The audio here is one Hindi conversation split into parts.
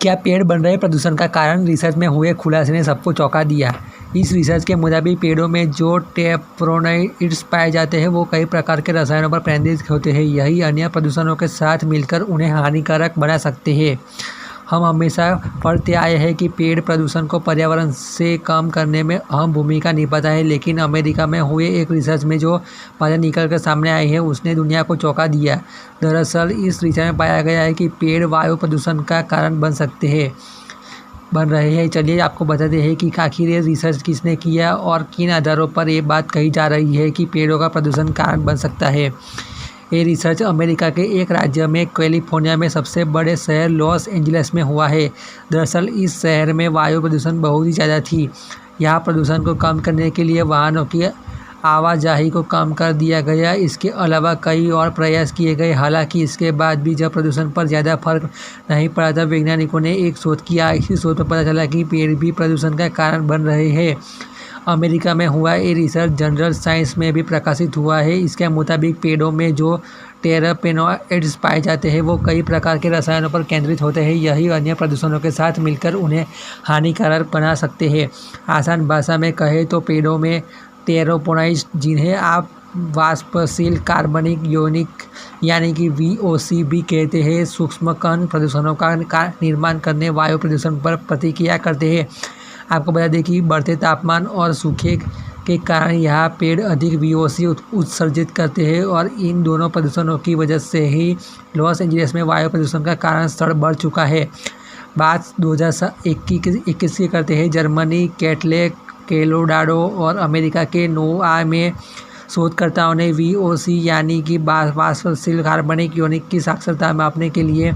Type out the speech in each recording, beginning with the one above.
क्या पेड़ बन रहे प्रदूषण का कारण? रिसर्च में हुए खुलासे ने सबको चौंका दिया। इस रिसर्च के मुताबिक पेड़ों में जो टेफ्लोनोइड्स पाए जाते हैं वो कई प्रकार के रसायनों पर केंद्रित होते हैं। यही अन्य प्रदूषणों के साथ मिलकर उन्हें हानिकारक बना सकते हैं। हम हमेशा पढ़ते आए हैं कि पेड़ प्रदूषण को पर्यावरण से कम करने में अहम भूमिका निभाता है, लेकिन अमेरिका में हुए एक रिसर्च में जो बातें निकल कर सामने आई है उसने दुनिया को चौंका दिया। दरअसल इस रिसर्च में पाया गया है कि पेड़ वायु प्रदूषण का कारण बन रहे हैं। चलिए आपको बताते हैं कि आखिर ये रिसर्च किसने किया और किन आधारों पर ये बात कही जा रही है कि पेड़ों का प्रदूषण कारण बन सकता है। ये रिसर्च अमेरिका के एक राज्य में कैलिफोर्निया में सबसे बड़े शहर लॉस एंजलिस में हुआ है। दरअसल इस शहर में वायु प्रदूषण बहुत ही ज़्यादा थी। यहाँ प्रदूषण को कम करने के लिए वाहनों की आवाजाही को कम कर दिया गया। इसके अलावा कई और प्रयास किए गए। हालांकि इसके बाद भी जब प्रदूषण पर ज़्यादा फर्क नहीं पड़ा तब वैज्ञानिकों ने एक शोध किया। इसी शोध में पता चला कि पेड़ भी प्रदूषण का कारण बन रहे हैं। अमेरिका में हुआ ये रिसर्च जनरल साइंस में भी प्रकाशित हुआ है। इसके मुताबिक पेड़ों में जो टेरापेनोइड्स पाए जाते हैं वो कई प्रकार के रसायनों पर केंद्रित होते हैं। यही अन्य प्रदूषणों के साथ मिलकर उन्हें हानिकारक बना सकते हैं। आसान भाषा में कहें तो पेड़ों में टेरापेनोइड्स, जिन्हें आप वाष्पशील कार्बनिक यौगिक यानी कि VOC भी कहते हैं, सूक्ष्म कण प्रदूषणों का निर्माण करने वायु प्रदूषण पर प्रतिक्रिया करते हैं। आपको बता दें कि बढ़ते तापमान और सूखे के कारण यहाँ पेड़ अधिक VOC उत्सर्जित करते हैं और इन दोनों प्रदूषणों की वजह से ही लॉस एंजलिस में वायु प्रदूषण का कारण स्तर बढ़ चुका है। बात 2021 की करते हैं। जर्मनी कैटले कोलोराडो और अमेरिका के नोआ में शोधकर्ताओं ने VOC यानी कि वाष्पशील कार्बनिक यौगिक की साक्षरता मापने के लिए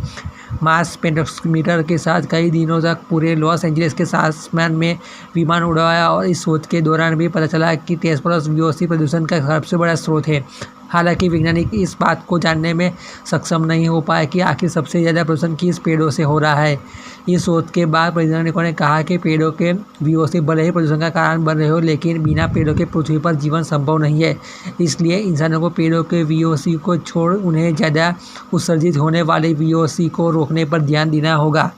मास स्पेक्ट्रोमीटर के साथ कई दिनों तक पूरे लॉस एंजलिस के आसमान में विमान उड़ाया और इस शोध के दौरान भी पता चला कि टेस्फोरस VOC प्रदूषण का सबसे बड़ा स्रोत है। हालांकि वैज्ञानिक इस बात को जानने में सक्षम नहीं हो पाए कि आखिर सबसे ज़्यादा प्रदूषण किस पेड़ों से हो रहा है। इस शोध के बाद वैज्ञानिकों ने कहा कि पेड़ों के VOC भले ही प्रदूषण का कारण बन रहे हो, लेकिन बिना पेड़ों के पृथ्वी पर जीवन संभव नहीं है। इसलिए इंसानों को पेड़ों के VOC को छोड़ उन्हें ज़्यादा उत्सर्जित होने वाले VOC को रोकने पर ध्यान देना होगा।